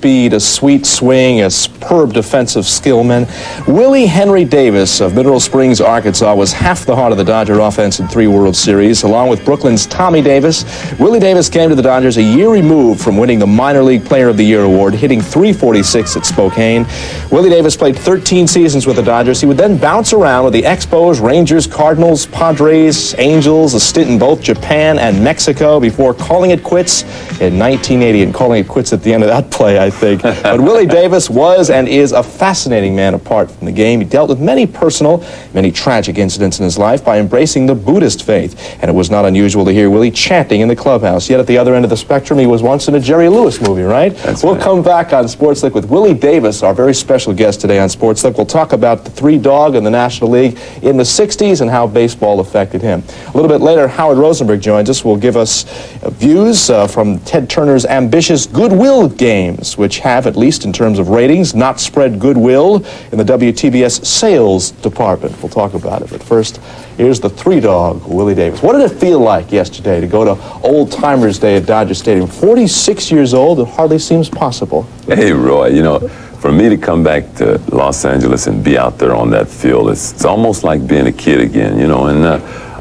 speed, a sweet swing, a superb defensive skill man. Willie Henry Davis of Mineral Springs, Arkansas, was half the heart of the Dodger offense in 3 World Series. Along with Brooklyn's Tommy Davis, Willie Davis came to the Dodgers a year removed from winning the Minor League Player of the Year award, hitting .346 at Spokane. Willie Davis played 13 seasons with the Dodgers. He would then bounce around with the Expos, Rangers, Cardinals, Padres, Angels, a stint in both Japan and Mexico before calling it quits in 1980, and calling it quits at the end of that play, I think. But Willie Davis was and is a fascinating man apart from the game. He dealt with many personal, many tragic incidents in his life by embracing the Buddhist faith, and it was not unusual to hear Willie chanting in the clubhouse. Yet at the other end of the spectrum, he was once in a Jerry Lewis movie, right? We'll come back on Sports Lick with Willie Davis, our very special guest today on Sports Lick. We'll talk about the 3-dog in the National League in the 60s and how baseball affected him. A little bit later, Howard Rosenberg joins us. Will give us views from Ted Turner's ambitious Goodwill Games, which have, at least in terms of ratings, not spread goodwill in the WTBS sales department. We'll talk about it. But first, here's the 3-dog, Willie Davis. What did it feel like yesterday to go to Old Timers Day at Dodger Stadium? 46 years old, it hardly seems possible. Hey, Roy, you know, for me to come back to Los Angeles and be out there on that field, it's almost like being a kid again, you know, and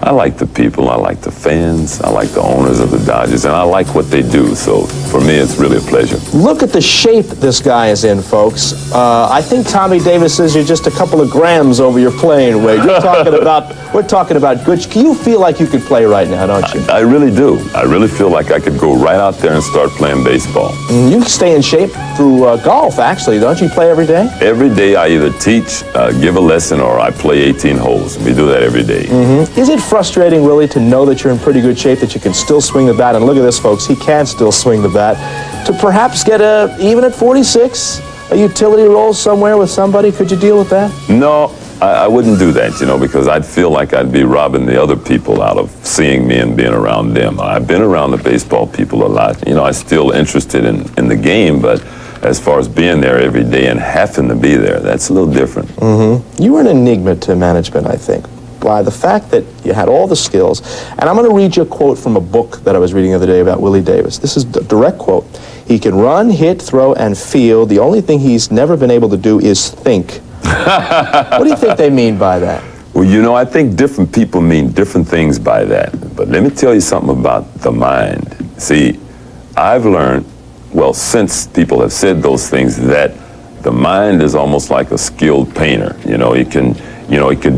I like the people, I like the fans, I like the owners of the Dodgers, and I like what they do, so for me it's really a pleasure. Look at the shape this guy is in, folks. I think Tommy Davis says you're just a couple of grams over your playing weight. We're talking about good. You feel like you could play right now, don't you? I really do. I really feel like I could go right out there and start playing baseball. You stay in shape through golf, actually, don't you? Play every day? Every day I either teach, give a lesson, or I play 18 holes. We do that every day. Is it frustrating, Willie, to know that you're in pretty good shape, that you can still swing the bat? And look at this, folks, he can still swing the bat. To perhaps get even at 46, a utility role somewhere with somebody, could you deal with that? No, I wouldn't do that, you know, because I'd feel like I'd be robbing the other people out of seeing me and being around them. I've been around the baseball people a lot. You know, I'm still interested in the game, but as far as being there every day and having to be there, that's a little different. You were an enigma to management, I think, by the fact that you had all the skills. And I'm going to read you a quote from a book that I was reading the other day about Willie Davis. This is a direct quote. He can run, hit, throw, and field. The only thing he's never been able to do is think. What do you think they mean by that? Well, you know, I think different people mean different things by that. But let me tell you something about the mind. See, I've learned, well, since people have said those things, that the mind is almost like a skilled painter. You know, it can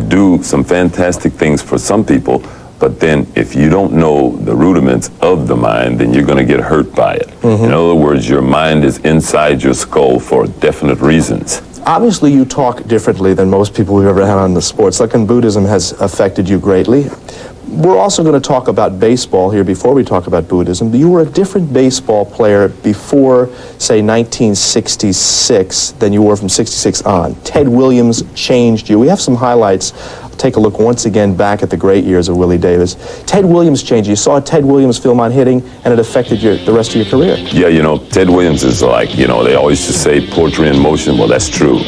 do some fantastic things for some people, but then if you don't know the rudiments of the mind, then you're going to get hurt by it. In other words, your mind is inside your skull for definite reasons. Obviously, you talk differently than most people we've ever had on the Sports Lick, and Buddhism has affected you greatly. We're also going to talk about baseball here before we talk about Buddhism. You were a different baseball player before, say, 1966 than you were from 66 on. Ted Williams changed you. We have some highlights. Take a look once again back at the great years of Willie Davis. Ted Williams changed you. You saw a Ted Williams film on hitting, and it affected the rest of your career. Yeah, you know, Ted Williams is like, you know, they always used to say poetry in motion. Well, that's true.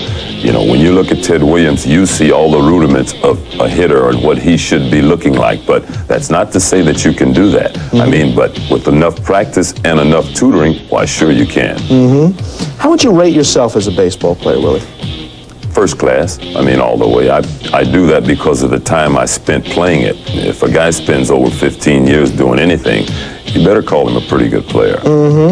You know, when you look at Ted Williams, you see all the rudiments of a hitter and what he should be looking like. But that's not to say that you can do that. I mean, but with enough practice and enough tutoring, why, sure you can. How would you rate yourself as a baseball player, Willie? First class. I mean, all the way. I do that because of the time I spent playing it. If a guy spends over 15 years doing anything, you better call him a pretty good player.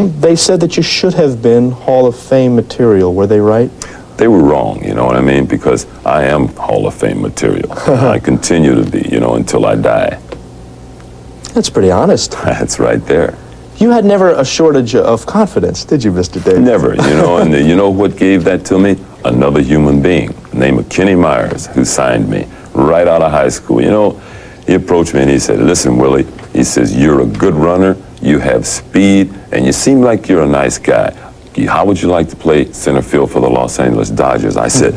They said that you should have been Hall of Fame material. Were they right? They were wrong, you know what I mean? Because I am Hall of Fame material. I continue to be, you know, until I die. That's pretty honest. That's right there. You had never a shortage of confidence, did you, Mr. Davis? Never, you know, and you know what gave that to me? Another human being, named Kenny Myers, who signed me right out of high school. You know, he approached me and he said, listen, Willie, he says, you're a good runner, you have speed, and you seem like you're a nice guy. How would you like to play center field for the Los Angeles Dodgers? I said,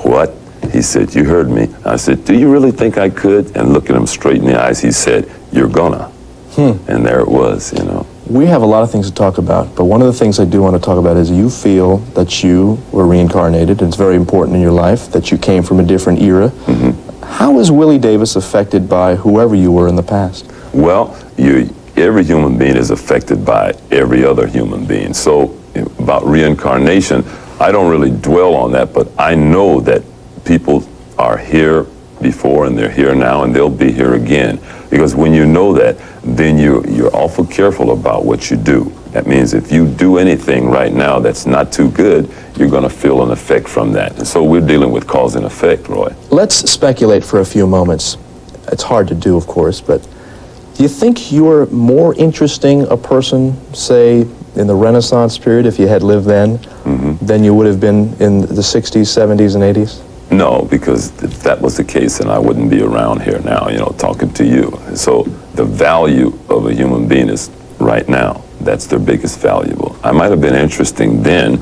what? He said, you heard me. I said, do you really think I could? And looking him straight in the eyes, he said, you're gonna. And there it was, you know. We have a lot of things to talk about, but one of the things I do want to talk about is you feel that you were reincarnated, and it's very important in your life that you came from a different era. How is Willie Davis affected by whoever you were in the past? Well, every human being is affected by every other human being. So about reincarnation, I don't really dwell on that, but I know that people are here before and they're here now and they'll be here again. Because when you know that, then you're awful careful about what you do. That means if you do anything right now that's not too good, you're going to feel an effect from that. And so we're dealing with cause and effect, Roy. Let's speculate for a few moments. It's hard to do, of course, but do you think you were more interesting a person, say, in the Renaissance period, if you had lived then, than you would have been in the 60s, 70s, and 80s? No, because if that was the case, then I wouldn't be around here now, talking to you. So the value of a human being is right now. That's their biggest valuable. I might have been interesting then,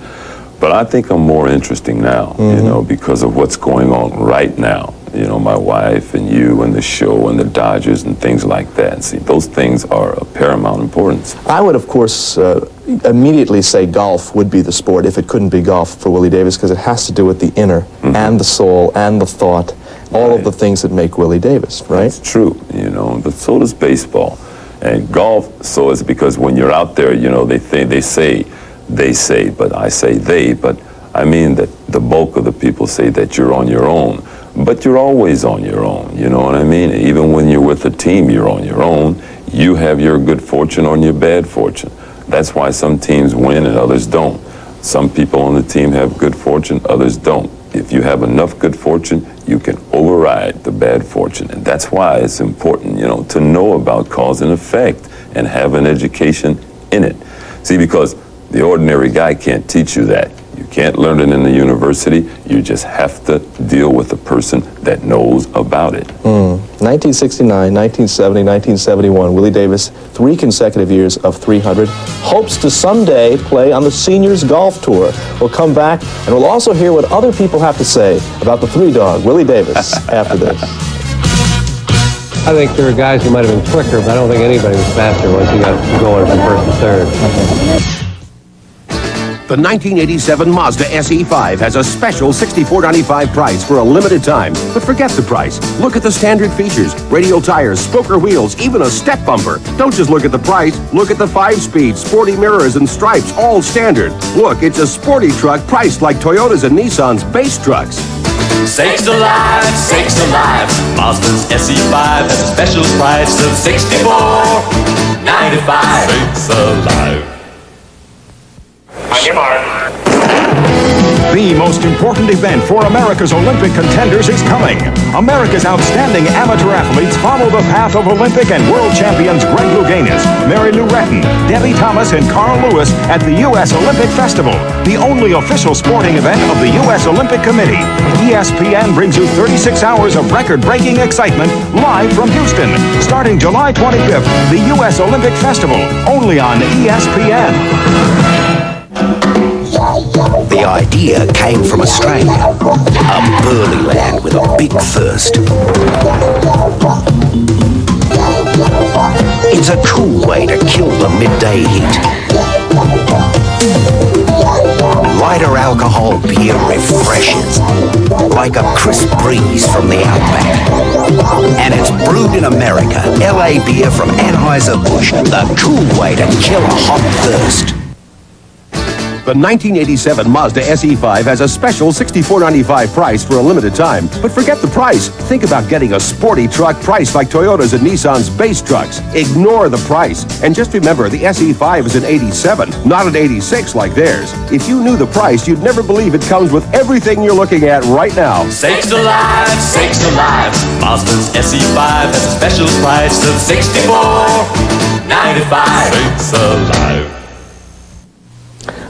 but I think I'm more interesting now, because of what's going on right now. My wife and you and the show and the Dodgers and things like that. See, those things are of paramount importance. I would, of course, immediately say golf would be the sport if it couldn't be golf for Willie Davis, because it has to do with the inner and the soul and the thought, all of the things that make Willie Davis, right? It's true, but so does baseball. And golf, so is because when you're out there, they say, but I say they, but I mean that the bulk of the people say that you're on your own. But you're always on your own, you know what I mean? Even when you're with a team, you're on your own. You have your good fortune or your bad fortune. That's why some teams win and others don't. Some people on the team have good fortune, others don't. If you have enough good fortune, you can override the bad fortune. And that's why it's important, to know about cause and effect and have an education in it. See, because the ordinary guy can't teach you that. You can't learn it in the university. You just have to deal with a person that knows about it. 1969, 1970, 1971, Willie Davis, 3 consecutive years of 300. Hopes to someday play on the Seniors Golf Tour. We'll come back, and we'll also hear what other people have to say about the 3-dog, Willie Davis, after this. I think there were guys who might have been quicker, but I don't think anybody was faster once you got going from first to third. The 1987 Mazda SE5 has a special $64.95 price for a limited time. But forget the price. Look at the standard features. Radial tires, spoker wheels, even a step bumper. Don't just look at the price. Look at the 5-speed, sporty mirrors and stripes, all standard. Look, it's a sporty truck priced like Toyota's and Nissan's base trucks. Sakes alive, Mazda's SE5 has a special price of $64.95. Sakes alive. On your mark. The most important event for America's Olympic contenders is coming. America's outstanding amateur athletes follow the path of Olympic and world champions Greg Louganis, Mary Lou Retton, Debbie Thomas, and Carl Lewis at the U.S. Olympic Festival, the only official sporting event of the U.S. Olympic Committee. ESPN brings you 36 hours of record-breaking excitement live from Houston. Starting July 25th, the U.S. Olympic Festival, only on ESPN. The idea came from Australia, a burly land with a big thirst. It's a cool way to kill the midday heat. Lighter alcohol beer refreshes, like a crisp breeze from the outback. And it's brewed in America, LA beer from Anheuser-Busch, the cool way to kill a hot thirst. The 1987 Mazda SE5 has a special $64.95 price for a limited time. But forget the price. Think about getting a sporty truck priced like Toyota's and Nissan's base trucks. Ignore the price. And just remember, the SE5 is an 87, not an 86 like theirs. If you knew the price, you'd never believe it comes with everything you're looking at right now. Sakes alive, Mazda's SE5 has a special price of $64.95. Sakes alive.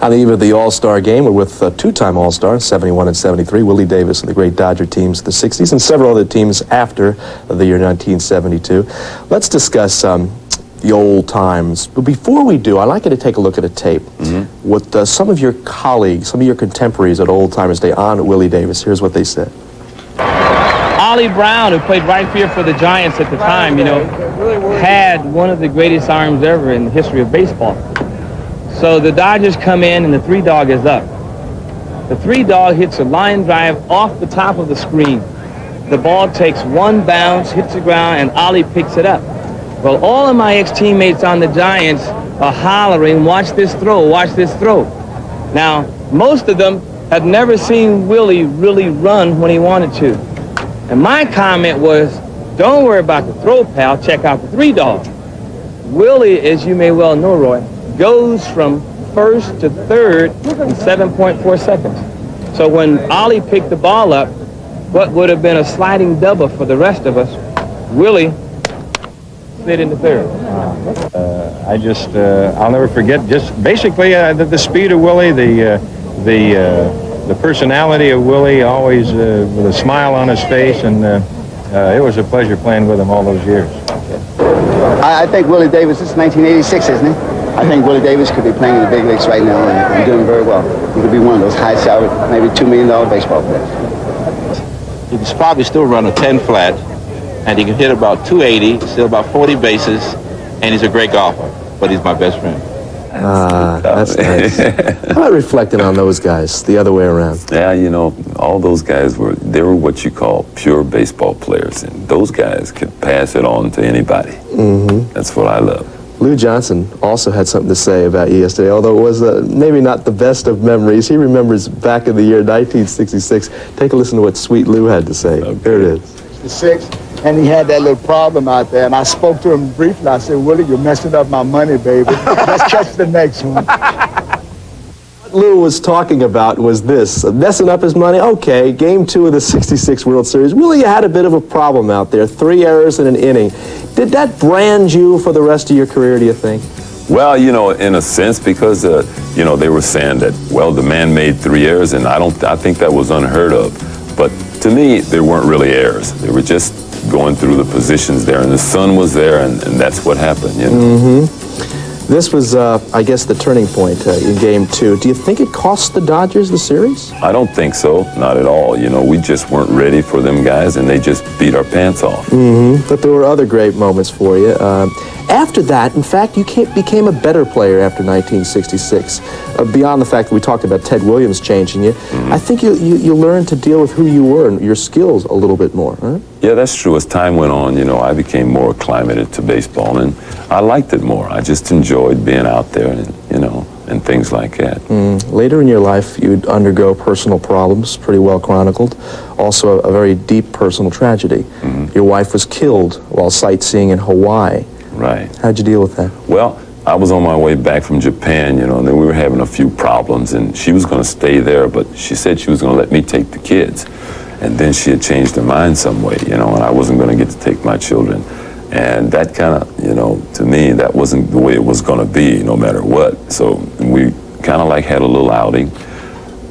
On the eve of the All-Star game, we're with two-time All-Stars, 71 and 73, Willie Davis and the great Dodger teams of the 60s, and several other teams after the year 1972. Let's discuss the old times. But before we do, I'd like you to take a look at a tape with some of your colleagues, some of your contemporaries at Old Timers Day on Willie Davis. Here's what they said. Ollie Brown, who played right field for the Giants at the time, had one of the greatest arms ever in the history of baseball. So the Dodgers come in and the 3-dog is up. The 3-dog hits a line drive off the top of the screen. The ball takes one bounce, hits the ground, and Ollie picks it up. Well, all of my ex-teammates on the Giants are hollering, watch this throw, watch this throw. Now, most of them had never seen Willie really run when he wanted to. And my comment was, don't worry about the throw, pal, check out the 3-dog. Willie, as you may well know, Roy, goes from first to third in 7.4 seconds. So when Ollie picked the ball up, what would have been a sliding double for the rest of us, Willie slid into third. I'll never forget, just basically the speed of Willie, the personality of Willie, always with a smile on his face, and it was a pleasure playing with him all those years. I think Willie Davis, this is 1986, isn't it? I think Willie Davis could be playing in the big leagues right now and doing very well. He could be one of those high-salary, maybe $2 million baseball players. He can probably still run a 10 flat, and he can hit about 280, still about 40 bases, and he's a great golfer, but he's my best friend. That's nice. How about reflecting on those guys the other way around? Yeah, you know, all those guys were what you call pure baseball players, and those guys could pass it on to anybody. Mm-hmm. That's what I love. Lou Johnson also had something to say about you yesterday, although it was maybe not the best of memories. He remembers back in the year 1966. Take a listen to what Sweet Lou had to say. Okay. Here it is. 66, and he had that little problem out there, and I spoke to him briefly. I said, Willie, you're messing up my money, baby. Let's catch the next one. What Lou was talking about was this, messing up his money. Okay, game 2 of the 66 World Series. Willie had a bit of a problem out there, 3 errors in an inning. Did that brand you for the rest of your career, do you think? Well, you know, in a sense, because, you know, they were saying that, well, the man made 3 errors, and I think that was unheard of. But to me, there weren't really errors. They were just going through the positions there, and the sun was there, and that's what happened, you know. Mm-hmm. This was, I guess, the turning point in Game 2. Do you think it cost the Dodgers the series? I don't think so, not at all. You know, we just weren't ready for them guys, and they just beat our pants off. Mm-hmm. But there were other great moments for you. After that, in fact, you became a better player after 1966. Beyond the fact that we talked about Ted Williams changing you, mm-hmm. I think you learned to deal with who you were and your skills a little bit more, right? Yeah, that's true. As time went on, you know, I became more acclimated to baseball, and I liked it more. I just enjoyed being out there, and you know, and things like that. Later in your life, you'd undergo personal problems, pretty well chronicled. Also, a very deep personal tragedy. Mm-hmm. Your wife was killed while sightseeing in Hawaii. Right. How'd you deal with that? Well, I was on my way back from Japan, you know, and then we were having a few problems, and she was going to stay there, but she said she was going to let me take the kids. And then she had changed her mind some way, you know, and I wasn't going to get to take my children. And that kind of, you know, to me, that wasn't the way it was going to be, no matter what. So we kind of like had a little outing.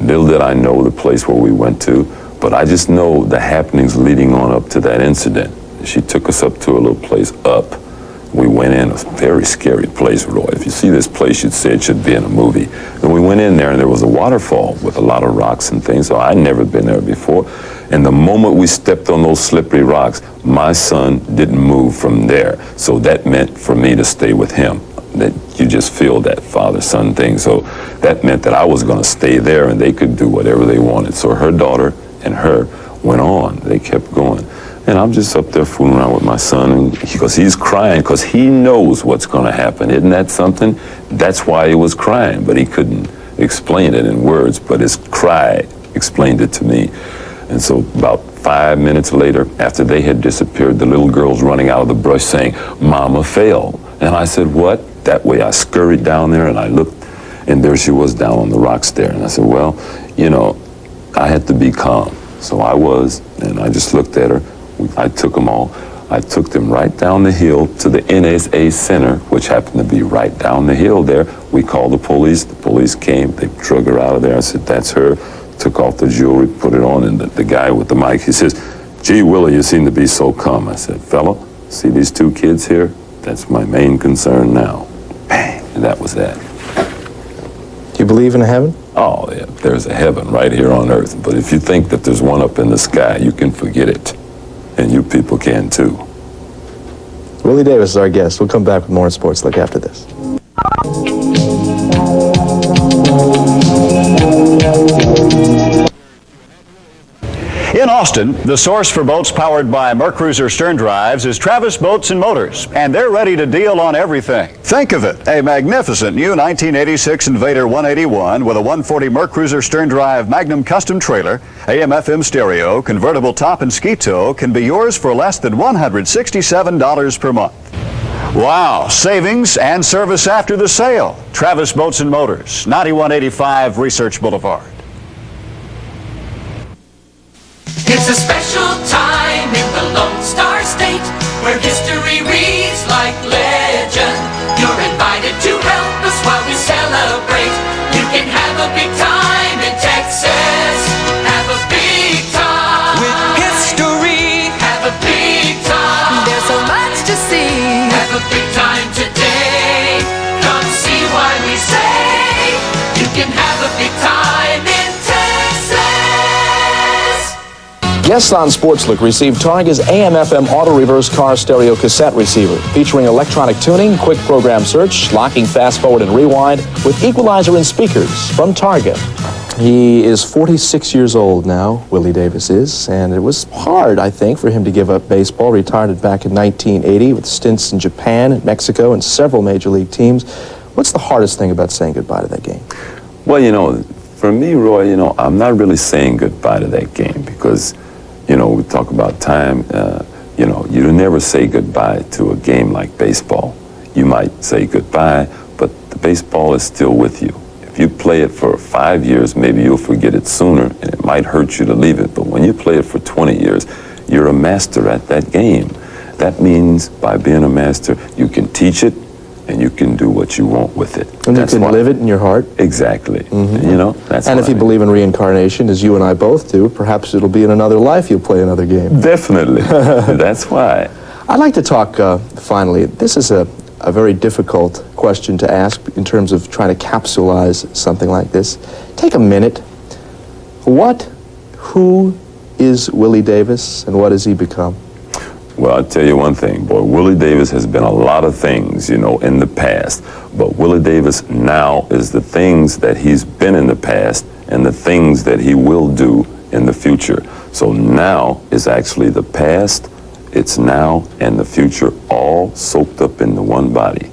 Little did I know the place where we went to, but I just know the happenings leading on up to that incident. She took us up to a little place up. We went in, a very scary place, Roy. If you see this place, you'd say it should be in a movie. And we went in there, and there was a waterfall with a lot of rocks and things, so I'd never been there before. And the moment we stepped on those slippery rocks, my son didn't move from there. So that meant for me to stay with him. That you just feel that father-son thing. So that meant that I was going to stay there, and they could do whatever they wanted. So her daughter and her went on. They kept going. And I'm just up there fooling around with my son, and he's crying because he knows what's going to happen. Isn't that something? That's why he was crying, but he couldn't explain it in words, but his cry explained it to me. And so about 5 minutes later, after they had disappeared, the little girl's running out of the brush saying, "Mama fell." And I said, "What?" That way I scurried down there, and I looked, and there she was down on the rocks there. And I said, well, you know, I had to be calm. So I was, and I just looked at her. I took them all. I took them right down the hill to the NSA Center, which happened to be right down the hill there. We called the police. The police came. They drug her out of there. I said, "That's her." Took off the jewelry, put it on, and the guy with the mic, he says, "Gee, Willie, you seem to be so calm." I said, "Fella, see these 2 kids here? That's my main concern now." Bang, and that was that. Do you believe in a heaven? Oh, yeah, there's a heaven right here on earth. But if you think that there's one up in the sky, you can forget it. And you people can too. Willie Davis is our guest. We'll come back with more in Sports Look after this. In Austin, the source for boats powered by MerCruiser stern drives is Travis Boats and Motors, and they're ready to deal on everything. Think of it, a magnificent new 1986 Invader 181 with a 140 MerCruiser stern drive Magnum custom trailer, AM/FM stereo, convertible top and ski tow can be yours for less than $167 per month. Wow, savings and service after the sale. Travis Boats and Motors, 9185 Research Boulevard. It's a special time in the Lone Star State where history reads like legend. You're invited to help us while we celebrate. You can have a big time in Texas. Have a big time with history. Have a big time. There's so much to see. Have a big time today. Come see why we say you can have a big time in Guests on Sportslook received Targa's AM/FM auto reverse car stereo cassette receiver featuring electronic tuning, quick program search, locking fast forward and rewind with equalizer and speakers from Targa. He is 46 years old now, Willie Davis is, and it was hard, I think, for him to give up baseball. Retired back in 1980 with stints in Japan and Mexico and several major league teams. What's the hardest thing about saying goodbye to that game? Well, for me, Roy, I'm not really saying goodbye to that game because we talk about time, you never say goodbye to a game like baseball. You might say goodbye, but the baseball is still with you. If you play it for 5 years, maybe you'll forget it sooner, and it might hurt you to leave it. But when you play it for 20 years, you're a master at that game. That means by being a master, you can teach it, and you can do what you want with it. And you can live it in your heart. Exactly. That's and if you believe in reincarnation, as you and I both do, perhaps it'll be in another life you'll play another game. Definitely. That's why. I'd like to talk, finally, this is a very difficult question to ask in terms of trying to capsulize something like this. Take a minute. Who is Willie Davis, and what has he become? Well, I'll tell you one thing, boy. Willie Davis has been a lot of things, in the past. But Willie Davis now is the things that he's been in the past and the things that he will do in the future. So now is actually the past, it's now, and the future all soaked up into one body.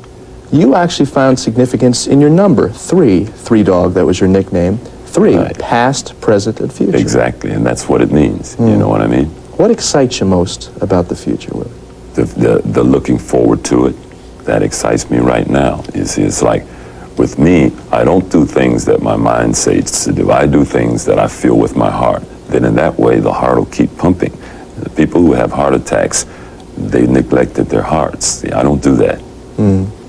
You actually found significance in your number, 3 dog, that was your nickname. 3, right. Past, present, and future. Exactly, and that's what it means. You know what I mean? What excites you most about the future, Willie? The looking forward to it. That excites me right now. You see, it's like, with me, I don't do things that my mind says to do. I do things that I feel with my heart. Then in that way, the heart will keep pumping. The people who have heart attacks, they neglected their hearts. See, I don't do that.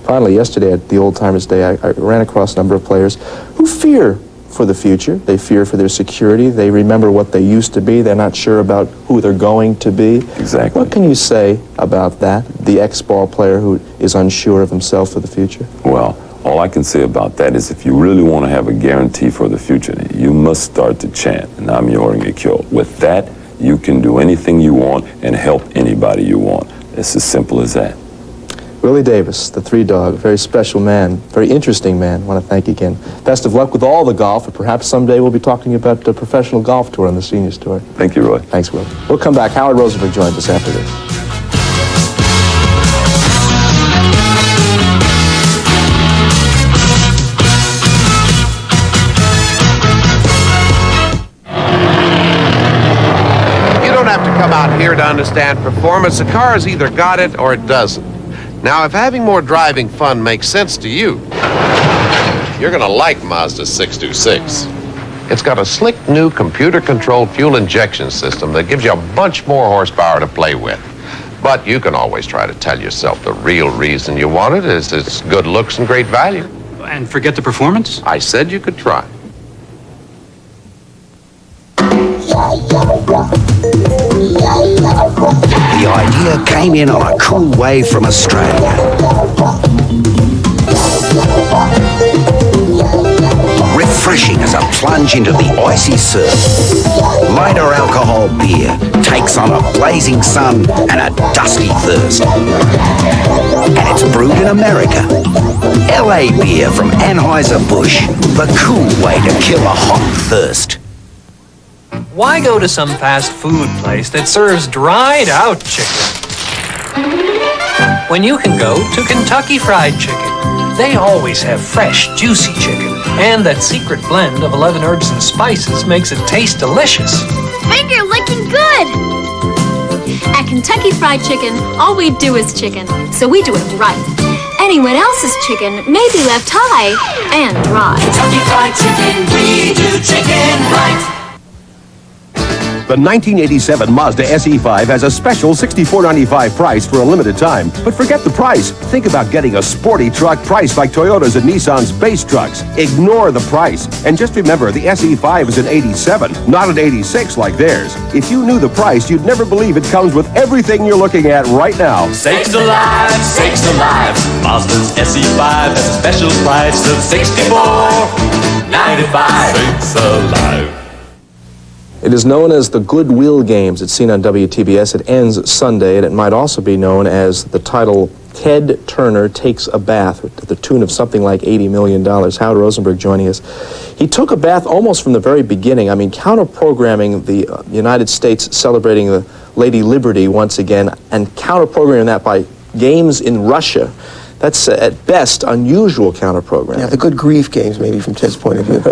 Finally, yesterday at the Old Timers Day, I ran across a number of players who fear for the future. They fear for their security. They remember what they used to be. They're not sure about who they're going to be. Exactly. What can you say about that, the ex-ball player who is unsure of himself for the future? Well, all I can say about that is if you really want to have a guarantee for the future, you must start to chant, Nam Myoho Renge Kyo. With that, you can do anything you want and help anybody you want. It's as simple as that. Willie Davis, the 3 dog, very special man, very interesting man. I want to thank you again. Best of luck with all the golf, and perhaps someday we'll be talking about the professional golf tour on the Seniors Tour. Thank you, Roy. Thanks, Will. We'll come back. Howard Rosenberg joins us after this. You don't have to come out here to understand performance. The car has either got it or it doesn't. Now, if having more driving fun makes sense to you, you're going to like Mazda 626. It's got a slick new computer-controlled fuel injection system that gives you a bunch more horsepower to play with. But you can always try to tell yourself the real reason you want it is its good looks and great value. And forget the performance? I said you could try. The idea came in on a cool wave from Australia. Refreshing as a plunge into the icy surf. Lighter alcohol beer takes on a blazing sun and a dusty thirst. And it's brewed in America. LA beer from Anheuser-Busch, the cool way to kill a hot thirst. Why go to some fast food place that serves dried out chicken when you can go to Kentucky Fried Chicken? They always have fresh, juicy chicken, and that secret blend of 11 herbs and spices makes it taste delicious. Finger licking good! At Kentucky Fried Chicken, all we do is chicken, so we do it right. Anyone else's chicken may be left high and dry. Kentucky Fried Chicken, we do chicken right. The 1987 Mazda SE5 has a special $64.95 price for a limited time. But forget the price. Think about getting a sporty truck priced like Toyota's and Nissan's base trucks. Ignore the price. And just remember, the SE5 is an 87, not an 86 like theirs. If you knew the price, you'd never believe it comes with everything you're looking at right now. Sakes alive, sakes alive. Mazda's SE5 has a special price of $64.95. Sakes alive. It is known as the Goodwill Games. It's seen on WTBS. It ends Sunday, and it might also be known as the title Ted Turner Takes a Bath, to the tune of something like $80 million. Howard Rosenberg joining us. He took a bath almost from the very beginning. I mean, counter-programming the United States celebrating the Lady Liberty once again, and counter-programming that by games in Russia. That's, at best, unusual counter-programming. Yeah, the good grief games, maybe, from Ted's point of view.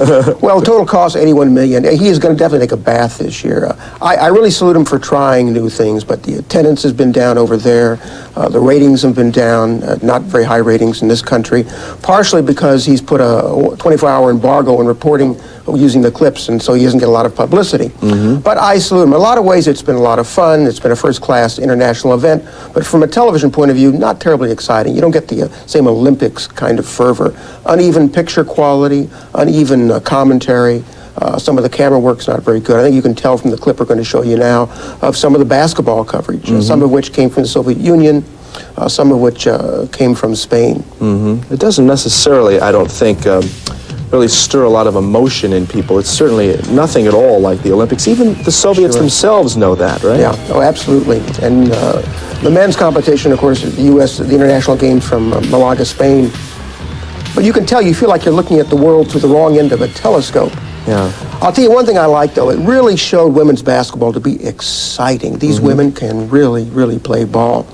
Well, total cost, $81 million. He is going to definitely take a bath this year. I really salute him for trying new things, but the attendance has been down over there. The ratings have been down, not very high ratings in this country, partially because he's put a 24-hour embargo on reporting using the clips, and so he doesn't get a lot of publicity. But I salute him. In a lot of ways, it's been a lot of fun. It's been a first-class international event, but from a television point of view, not terribly exciting. You don't get the same Olympics kind of fervor. Uneven picture quality, uneven commentary. Some of the camera work's not very good. I think you can tell from the clip we're going to show you now of some of the basketball coverage, some of which came from the Soviet Union, some of which came from Spain. It doesn't necessarily, I don't think, really stir a lot of emotion in people. It's certainly nothing at all like the Olympics. Even the Soviets themselves know that, right? Yeah, oh, absolutely. And the men's competition, of course, the U.S., the international game from Malaga, Spain. But you can tell, you feel like you're looking at the world through the wrong end of a telescope. Yeah. I'll tell you one thing I like, though. It really showed women's basketball to be exciting. These women can really, really play ball.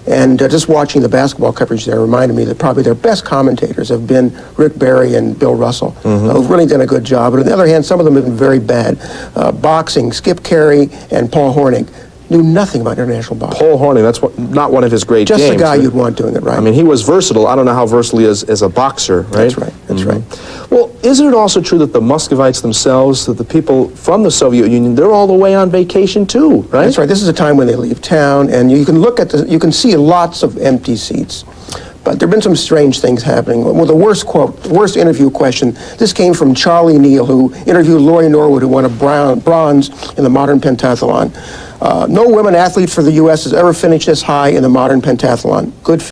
And just watching the basketball coverage there reminded me that probably their best commentators have been Rick Barry and Bill Russell, who've really done a good job. But on the other hand, some of them have been very bad. Boxing, Skip Carey and Paul Hornig knew nothing about international boxing. Paul Hornig, that's not one of his great games. Just the guy you'd want doing it, right? I mean, he was versatile. I don't know how versatile he is as a boxer, right? That's right, that's right. Well, isn't it also true that the Muscovites themselves, that the people from the Soviet Union, they're all the way on vacation too, right? That's right. This is a time when they leave town, and you can look at you can see lots of empty seats. But there have been some strange things happening. Well, the worst quote, the worst interview question, this came from Charlie Neal, who interviewed Laurie Norwood, who won a bronze in the modern pentathlon. No women athlete for the U.S. has ever finished this high in the modern pentathlon. Good